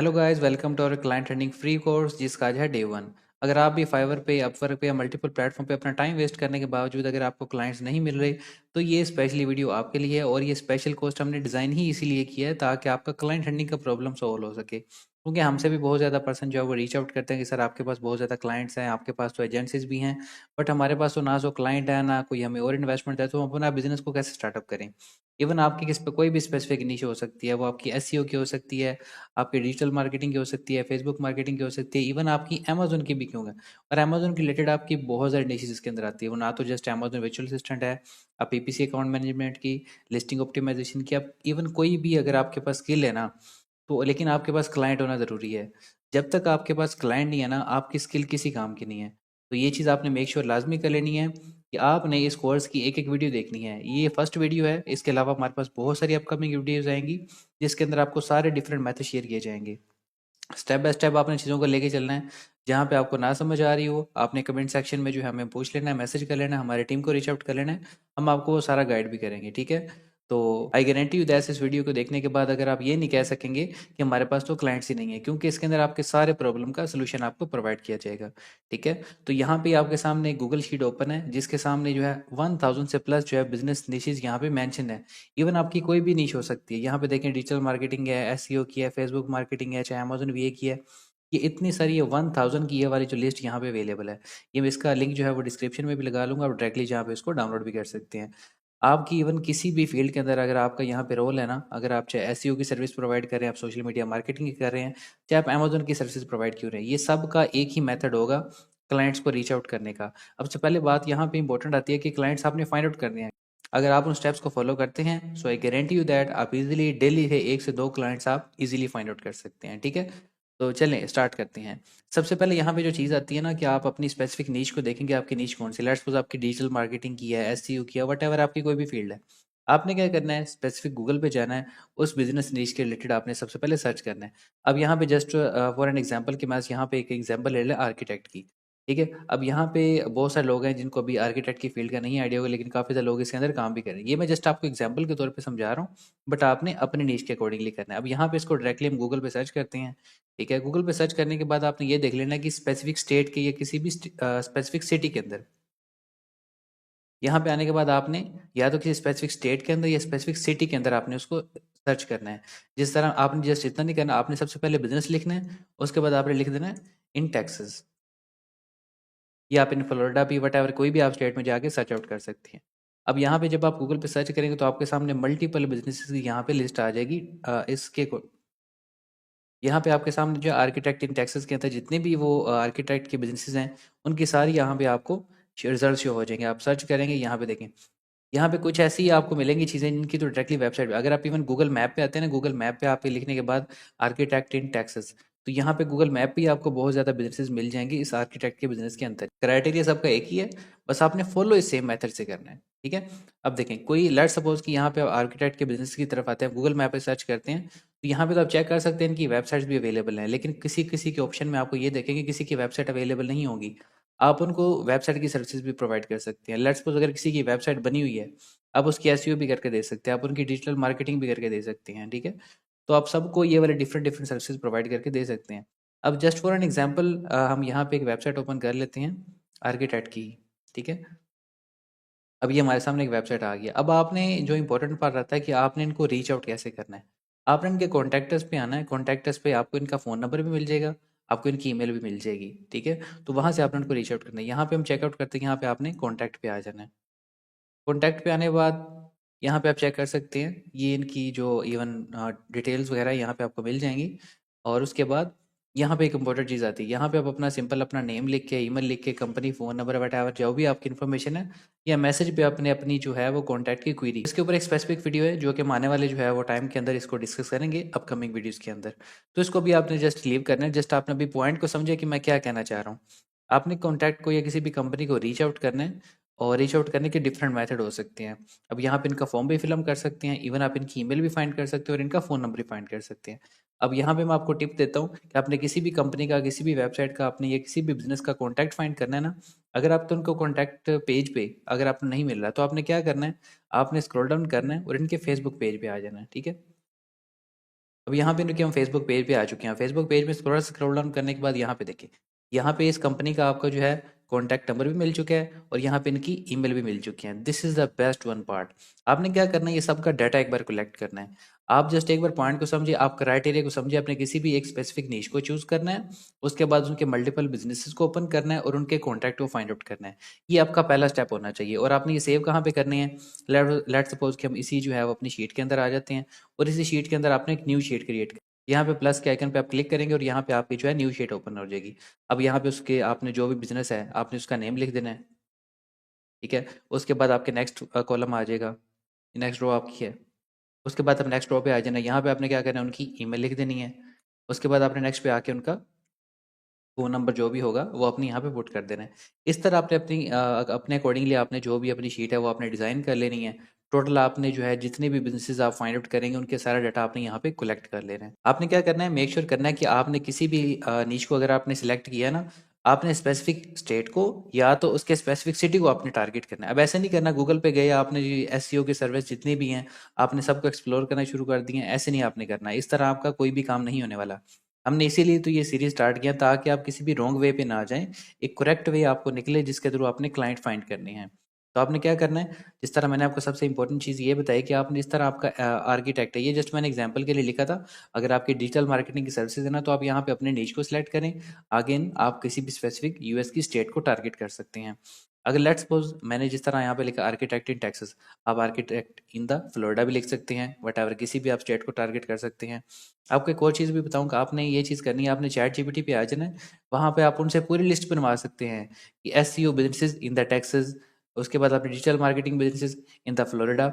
Hello guys, welcome to our client training free course जिसका आज है डे 1। अगर आप भी फाइवर पे, अपवर्क पे या मल्टीपल प्लेटफॉर्म पे अपना टाइम वेस्ट करने के बावजूद अगर आपको क्लाइंट्स नहीं मिल रहे, तो ये स्पेशली वीडियो आपके लिए है। और ये स्पेशल कोर्स हमने डिज़ाइन ही इसीलिए किया है ताकि आपका क्लाइंट ट्रेनिंग का प्रॉब्लम सॉल्व हो सके। क्योंकि हमसे भी बहुत ज़्यादा पर्सन जो है वो रीच आउट करते हैं कि सर आपके पास बहुत ज़्यादा क्लाइंट्स हैं, आपके पास तो एजेंसीज भी हैं, बट हमारे पास तो ना तो क्लाइंट है ना कोई हमें और इन्वेस्टमेंट है, तो हम अपना बिजनेस को कैसे स्टार्टअप करें। इवन आपकी किस पे कोई भी स्पेसिफिक निश हो सकती है, वो आपकी एसईओ की हो सकती है, आपकी डिजिटल मार्केटिंग की हो सकती है, फेसबुक मार्केटिंग की हो सकती है, इवन आपकी अमेजोन की भी क्यों है। और अमेजोन के रिलेटेड आपकी बहुत सारी डिशेज इसके अंदर आती है। वो ना तो जस्ट अमेजोन वर्चुअल असिस्टेंट है, आप पीपीसी अकाउंट मैनेजमेंट की, लिस्टिंग ऑप्टिमाइजेशन की, आप इवन कोई भी अगर आपके पास स्किल है ना, तो लेकिन आपके पास क्लाइंट होना ज़रूरी है। जब तक आपके पास क्लाइंट नहीं है ना, आपकी स्किल किसी काम की नहीं है। तो ये चीज़ आपने मेक श्योर लाजमी कर लेनी है कि आपने इस कोर्स की एक एक वीडियो देखनी है। ये फर्स्ट वीडियो है, इसके अलावा हमारे पास बहुत सारी अपकमिंग वीडियोज़ आएंगी जिसके अंदर आपको सारे डिफरेंट मेथड शेयर किए जाएंगे। स्टेप बाय स्टेप आपने चीज़ों को लेके चलना है। जहाँ पे आपको ना समझ आ रही हो, आपने कमेंट सेक्शन में जो है हमें पूछ लेना है, मैसेज कर लेना है, हमारी टीम को रीच आउट कर लेना है। हम आपको वो सारा गाइड भी करेंगे, ठीक है। तो आई गारंटी यू दैट इस वीडियो को देखने के बाद अगर आप ये नहीं कह सकेंगे कि हमारे पास तो क्लाइंट्स ही नहीं है, क्योंकि इसके अंदर आपके सारे प्रॉब्लम का सोल्यूशन आपको प्रोवाइड किया जाएगा, ठीक है। तो यहाँ पे आपके सामने गूगल शीट ओपन है जिसके सामने जो है 1000 से प्लस जो है बिजनेस निशेज यहाँ पे मेंशन है। इवन आपकी कोई भी नीश हो सकती है। यहाँ पे देखें, डिजिटल मार्केटिंग है, एसईओ की है, फेसबुक मार्केटिंग है, चाहे अमेजन वीए की है। ये इतनी सारी, ये 1000 की ये वाली जो लिस्ट यहाँ पे अवेलेबल है। ये मैं इसका लिंक जो है वो डिस्क्रिप्शन में भी लगा लूंगा, आप डायरेक्टली जहाँ पे इसको डाउनलोड भी कर सकते हैं। आपकी इवन किसी भी फील्ड के अंदर अगर आपका यहाँ पे रोल है ना, अगर आप चाहे एसईओ की सर्विस प्रोवाइड कर रहे हैं, आप सोशल मीडिया मार्केटिंग की कर रहे हैं, चाहे आप अमेजोन की सर्विस प्रोवाइड क्यों रहे हैं, ये सब का एक ही मेथड होगा क्लाइंट्स को रीच आउट करने का। अब सबसे पहले बात यहाँ पे इंपॉर्टेंट आती है कि क्लाइंट्स आपने फाइंड आउट करने हैं। अगर आप उन स्टेप्स को फॉलो करते हैं, सो आई गारंटी यू दैट आप इजीली डेली से 1 से 2 क्लाइंट्स आप इजीली फाइंड आउट कर सकते हैं, ठीक है। तो चलें स्टार्ट करते हैं। सबसे पहले यहाँ पे जो चीज़ आती है ना, कि आप अपनी स्पेसिफिक नीश को देखेंगे, आपकी नीश कौन सी। लेट्स सपोज आपकी डिजिटल मार्केटिंग की है, एसईओ की है, वट एवर आपकी कोई भी फील्ड है। आपने क्या करना है, स्पेसिफिक गूगल पे जाना है, उस बिजनेस नीश के रिलेटेड आपने सबसे पहले सर्च करना है। अब यहाँ पे जस्ट फॉर एन एग्जाम्पल के मैं यहाँ पे एक एग्जाम्पल ले लें आर्किटेक्ट की, ठीक है। अब यहाँ पे बहुत सारे लोग हैं जिनको अभी आर्किटेक्ट की फील्ड का नहीं आइडिया होगा, लेकिन काफ़ी सारे लोग इसके अंदर काम भी कर रहे हैं। ये मैं जस्ट आपको एग्जाम्पल के तौर पे समझा रहा हूँ, बट आपने अपने नीश के अकॉर्डिंगली करना है। अब यहाँ पे इसको डायरेक्टली हम गूगल पे सर्च करते हैं, ठीक है। गूगल पे सर्च करने के बाद आपने ये देख लेना कि स्पेसिफिक स्टेट के या किसी भी स्पेसिफिक सिटी के अंदर, यहाँ पे आने के बाद आपने या तो किसी स्पेसिफिक स्टेट के अंदर या स्पेसिफिक सिटी के अंदर आपने उसको सर्च करना है। जिस तरह आपने जस्ट इतना नहीं करना, आपने सबसे पहले बिजनेस लिखना है, उसके बाद आपने लिख देना है इन टेक्सास, या आप इन फ्लोरिडा भी, वट एवर कोई भी आप स्टेट में जाके सर्च आउट कर सकती हैं। अब यहाँ पे जब आप गूगल पे सर्च करेंगे तो आपके सामने मल्टीपल बिजनेसेस की यहाँ पे लिस्ट आ जाएगी। इसके यहाँ पे आपके सामने जो आर्किटेक्ट इन टेक्सास के अंदर जितने भी वो आर्किटेक्ट के बिजनेसेस हैं, उनकी सारी यहाँ पे आपको रिजल्ट शो हो जाएंगे। आप सर्च करेंगे, यहाँ पे देखें, यहाँ पे कुछ ऐसी आपको मिलेंगी चीज़ें जिनकी तो डायरेक्टली वेबसाइट पे, अगर आप इवन गूगल मैप पे आते हैं ना, गूगल मैप पे आप ये लिखने के बाद आर्किटेक्ट इन टेक्सास, तो यहाँ पे गूगल मैप पे ही आपको बहुत ज़्यादा बिजनेसेस मिल जाएंगे इस आर्किटेक्ट के बिजनेस के अंदर। क्राइटेरिया सबका एक ही है, बस आपने फॉलो इस सेम मेथड से करना है, ठीक है। अब देखें, कोई लेट सपोज कि यहाँ पे आप आर्किटेक्ट के बिजनेस की तरफ आते हैं, गूगल मैप पे सर्च करते हैं, तो यहाँ पे तो आप चेक कर सकते हैं कि वेबसाइट्स भी अवेलेबल हैं, लेकिन किसी किसी के ऑप्शन में आपको ये देखेंगे किसी की वेबसाइट अवेलेबल नहीं होगी। आप उनको वेबसाइट की सर्विसेज भी प्रोवाइड कर सकते हैं। लेट्स सपोज अगर किसी की वेबसाइट बनी हुई है, आप उसकी एसईओ भी करके दे सकते हैं, आप उनकी डिजिटल मार्केटिंग भी करके दे सकते हैं, ठीक है। तो आप सबको ये वाले डिफरेंट डिफरेंट सर्विसेज प्रोवाइड करके दे सकते हैं। अब जस्ट फॉर एन एग्जांपल हम यहाँ पे एक वेबसाइट ओपन कर लेते हैं आर्किटेक्ट की, ठीक है। अब ये हमारे सामने एक वेबसाइट आ गया। अब आपने जो इंपॉर्टेंट पार्ट रहता है कि आपने इनको रीच आउट कैसे करना है। आपने इनके कॉन्टैक्टस पे आना है, कॉन्टैक्टस पे आपको इनका फ़ोन नंबर भी मिल जाएगा, आपको इनकी ईमेल भी मिल जाएगी, ठीक है। तो वहाँ से आपने उनको रीच आउट करना है। यहाँ पे हम चेकआउट करते हैं, यहाँ पे आपने कॉन्टैक्ट पे आ जाना है। कॉन्टैक्ट पे आने के बाद यहाँ पे आप चेक कर सकते हैं, ये इनकी जो इवन डिटेल्स वगैरह यहाँ पे आपको मिल जाएंगी। और उसके बाद यहाँ पे एक इंपॉर्टेंट चीज़ आती है, यहाँ पे आप अपना सिंपल अपना नेम लिख के, ईमेल लिख के, कंपनी फ़ोन नंबर वट जो भी आपकी इन्फॉर्मेशन है, या मैसेज पे अपने अपनी जो है वो कॉन्टैक्ट की क्वेरी, इसके ऊपर एक स्पेसिफिक वीडियो है जो कि हम आने वाले जो है वो टाइम के अंदर इसको डिस्कस करेंगे अपकमिंग वीडियोज़ के अंदर। तो इसको भी आपने जस्ट लीव करना है। जस्ट आपने अभी पॉइंट को समझे कि मैं क्या कहना चाह रहा हूँ। आपने कॉन्टैक्ट को या किसी भी कंपनी को रीच आउट करना है, और रीच आउट करने के डिफरेंट मेथड हो सकते हैं। अब यहाँ पे इनका फॉर्म भी फिलअप कर सकते हैं, इवन आप इनकी ईमेल भी फाइंड कर सकते हैं और इनका फ़ोन नंबर भी फाइंड कर सकते हैं। अब यहाँ पे मैं आपको टिप देता हूँ कि आपने किसी भी कंपनी का, किसी भी वेबसाइट का, आपने या किसी भी बिजनेस का कॉन्टैक्ट फाइंड करना है ना, अगर आप तो उनको कॉन्टैक्ट पेज पे अगर आपको नहीं मिल रहा, तो आपने क्या करना है, आपने स्क्रॉल डाउन करना है और इनके फेसबुक पेज पे आ जाना है, ठीक है। अब यहाँ पे इनके हम फेसबुक पेज पे आ चुके हैं। फेसबुक पेज में थोड़ा सा स्क्रॉल डाउन करने के बाद यहाँ पे देखिए, यहाँ पे इस कंपनी का आपका जो है कॉन्टैक्ट नंबर भी मिल चुका है और यहाँ पे इनकी ईमेल भी मिल चुकी है। This is the best one part. आपने क्या करना है, ये सबका डाटा एक बार कलेक्ट करना है। आप जस्ट एक बार पॉइंट को समझिए, आप क्राइटेरिया को समझिए, आपने किसी भी एक स्पेसिफिक नीश को चूज करना है, उसके बाद उनके मल्टीपल बिजनेसेस को ओपन करना है और उनके कॉन्टैक्ट को फाइंड आउट करना है। ये आपका पहला स्टेप होना चाहिए। और आपने ये सेव कहाँ पे करनी है, लेट सपोज कि हम इसी जो है वो अपनी शीट के अंदर आ जाते हैं और इसी शीट के अंदर आपने एक न्यू शीट क्रिएट, यहाँ पे प्लस के आइकन पे आप क्लिक करेंगे और यहाँ पे आपकी जो है न्यू शीट ओपन हो जाएगी। अब यहाँ पे उसके आपने जो भी बिजनेस है आपने उसका नेम लिख देना है, ठीक है। उसके बाद आपके नेक्स्ट कॉलम आ जाएगा, नेक्स्ट रो आपकी है। उसके बाद आप नेक्स्ट रो पे आ जाना, यहाँ पे आपने क्या करना है, उनकी ईमेल लिख देनी है। उसके बाद आपने नेक्स्ट पे आके उनका फ़ोन नंबर जो भी होगा वो अपनी यहाँ पे पुट कर देना है। इस तरह आपने अपनी अपने अकॉर्डिंगली आपने जो भी अपनी शीट है वो आपने डिज़ाइन कर लेनी है। टोटल आपने जो है जितने भी बिज़नेसेस आप फाइंड आउट करेंगे उनके सारा डाटा आपने यहाँ पे कलेक्ट कर लेना है। आपने क्या करना है, मेक श्योर करना है कि आपने किसी भी नीश को अगर आपने सिलेक्ट किया है ना, आपने स्पेसिफिक स्टेट को या तो उसके स्पेसिफिक सिटी को आपने टारगेट करना है। अब ऐसे नहीं करना गूगल पे गए आपने एसईओ की सर्विस जितनी भी हैं आपने सबको एक्सप्लोर करना शुरू कर दिए, ऐसे नहीं आपने करना है। इस तरह आपका कोई भी काम नहीं होने वाला। हमने इसीलिए तो ये सीरीज स्टार्ट किया ताकि आप किसी भी रॉन्ग वे पे ना जाएं, एक करेक्ट वे आपको निकले जिसके थ्रू आपने क्लाइंट फाइंड करने हैं। तो आपने क्या करना है, जिस तरह मैंने आपको सबसे इंपॉर्टेंट चीज़ ये बताई कि आपने इस तरह आपका आर्किटेक्ट है, ये जस्ट मैंने एग्जांपल के लिए लिखा था। अगर आपकी डिजिटल मार्केटिंग की सर्विसेज है ना, तो आप यहाँ पे अपने नीच को सिलेक्ट करें। अगेन आप किसी भी स्पेसिफिक यूएस की स्टेट को टारगेट कर सकते हैं। अगर लेट्स सपोज मैंने जिस तरह यहाँ पे लिखा आर्किटेक्ट इन टेक्सास, आप आर्किटेक्ट इन द फ्लोरिडा भी लिख सकते हैं। वट एवर किसी भी आप स्टेट को टारगेट कर सकते हैं। आपको एक और चीज़ भी बताऊँ कि आपने ये चीज़ करनी है, आपने चैट जीपीटी पे आ जाना है। वहाँ पे आप उनसे पूरी लिस्ट बनवा सकते हैं कि SEO businesses in the Texas, उसके बाद आपने digital marketing businesses in the Florida.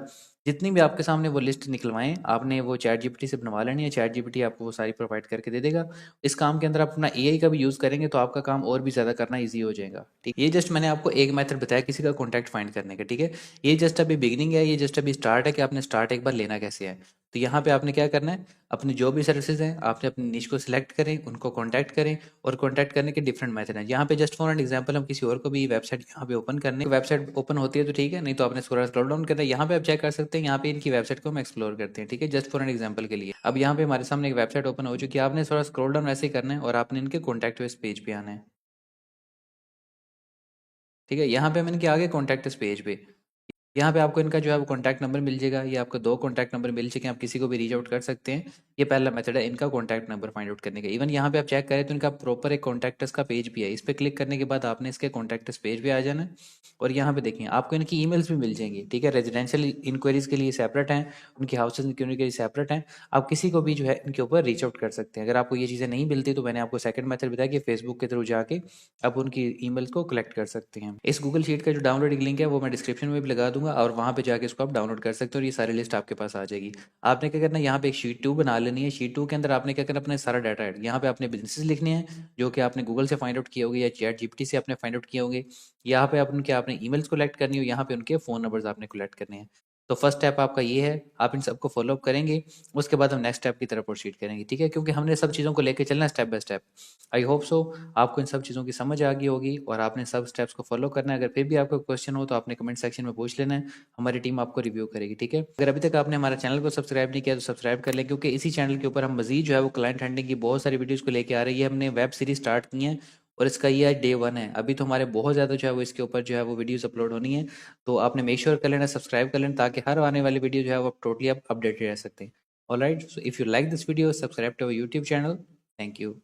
जितनी भी आपके सामने वो लिस्ट निकलवाएं आपने वो चैट जीपीटी से बनवा लेनी है। चैट जीपीटी आपको वो सारी प्रोवाइड करके दे देगा। इस काम के अंदर आप अपना एआई का भी यूज़ करेंगे तो आपका काम और भी ज़्यादा करना ईजी हो जाएगा। ठीक, ये जस्ट मैंने आपको एक मेथड बताया किसी का कॉन्टैक्ट फाइंड करने का, ठीक है। ये जस्ट अभी बिगिनिंग है, ये जस्ट अभी स्टार्ट है कि आपने स्टार्ट एक बार लेना कैसे है। तो यहाँ पे आपने क्या करना है, अपनी जो भी सर्विसेज हैं आपने अपनी निश को सिलेक्ट करें, उनको कॉन्टैक्ट करें। और कॉन्टैक्ट करने के डिफरेंट मेथड हैं। यहाँ पे जस्ट फॉर एन एग्जांपल हम किसी और को भी वेबसाइट यहाँ पे ओपन करने, वेबसाइट ओपन होती है तो ठीक है, नहीं तो आपने थोड़ा स्क्रॉल डाउन करना है। यहाँ पे आप चेक कर सकते हैं, यहाँ पे इनकी वेबसाइट को हम एक्सप्लोर करते हैं, ठीक है, जस्ट फॉर एन एग्जाम्पल के लिए। अब यहाँ पे हमारे सामने एक वेबसाइट ओपन हो चुकी है, आपने थोड़ा स्क्रॉल डाउन ऐसे ही करना है और आपने इनके कॉन्टैक्ट इस पेज पे आना है, ठीक है। यहाँ पे हम इनके आगे कॉन्टैक्ट इस पेज पे, यहाँ पे आपको इनका जो है वो कॉन्टैक्ट नंबर मिल जाएगा। ये आपको 2 कॉन्टैक्ट नंबर मिल चुके हैं, आप किसी को भी रीच आउट कर सकते हैं। ये पहला मेथड है इनका कॉन्टैक्ट नंबर फाइंड आउट करने का। इवन यहाँ पे आप चेक करें तो इनका प्रॉपर एक कॉन्टैक्टस का पेज भी है। इस पे क्लिक करने के बाद आपने इसके कॉन्टैक्टस पेज पे आ जाना है और यहाँ पे देखिए आपको इनकी ईमेल्स भी मिल जाएंगी, ठीक है। रेजिडेंशियल इंक्वायरीज के लिए सेपरेट हैं, उनकी हाउसेज इंक्वायरी के लिए सेपरेट हैं। आप किसी को भी जो है इनके ऊपर रीच आउट कर सकते हैं। अगर आपको ये चीज़ें नहीं मिलती तो मैंने आपको सेकंड मेथड बताया कि फेसबुक के थ्रू जाके आप उनकी ईमेल्स को कलेक्ट कर सकते हैं। इस गूगल शीट का जो डाउनलोडिंग लिंक है वो मैं डिस्क्रिप्शन में भी लगा दूंगा और वहाँ पे जाके इसको आप डाउनलोड कर सकते हो और ये सारी लिस्ट आपके पास आ जाएगी। आपने क्या करना है, यहाँ पे एक शीट 2 बना लेनी है। शीट 2 के अंदर आपने क्या करना है, अपने सारा डाटा ऐड, यहाँ पे आपने बिजनेसेस लिखने हैं जो कि आपने गूगल से फाइंड आउट किए होंगे या चैट जीपीटी से आपने फाइंड आउट किए होंगे। यहाँ पे आप उनके आपने ईमेल्स कलेक्ट करनी हो, यहाँ पे उनके फ़ोन नंबर्स आपने कलेक्ट करने हैं। तो फर्स्ट स्टेप आपका ये है, आप इन सबको फॉलो अप करेंगे। उसके बाद हम नेक्स्ट स्टेप की तरफ प्रोसीड करेंगे, ठीक है, क्योंकि हमने सब चीज़ों को लेके चलना है step by step. I hope so आपको इन सब चीज़ों की समझ आ गई होगी और आपने सब स्टेप्स को फॉलो करना है। अगर फिर भी आपको क्वेश्चन हो तो आपने कमेंट सेक्शन में पूछ लेना है, हमारी टीम आपको रिव्यू करेगी, ठीक है। अगर अभी तक आपने हमारा चैनल को सब्सक्राइब नहीं किया तो सब्सक्राइब कर लें, क्योंकि इसी चैनल के ऊपर हम मजीद जो है वो क्लाइंट हैंडलिंग की बहुत सारी वीडियोज़ को लेकर आ रही है। हमने वेब सीरीज स्टार्ट की है और इसका ये डे 1 है। अभी तो हमारे बहुत ज़्यादा जो है वो इसके ऊपर जो है वो वीडियोज़ अपलोड होनी है। तो आपने मेक श्योर कर लेना, सब्सक्राइब कर लेना, ताकि हर आने वाली वीडियो जो है वो टोटली आप अपडेटेड रह सकते हैं। Alright, so if you like this video, subscribe to our YouTube channel. Thank you.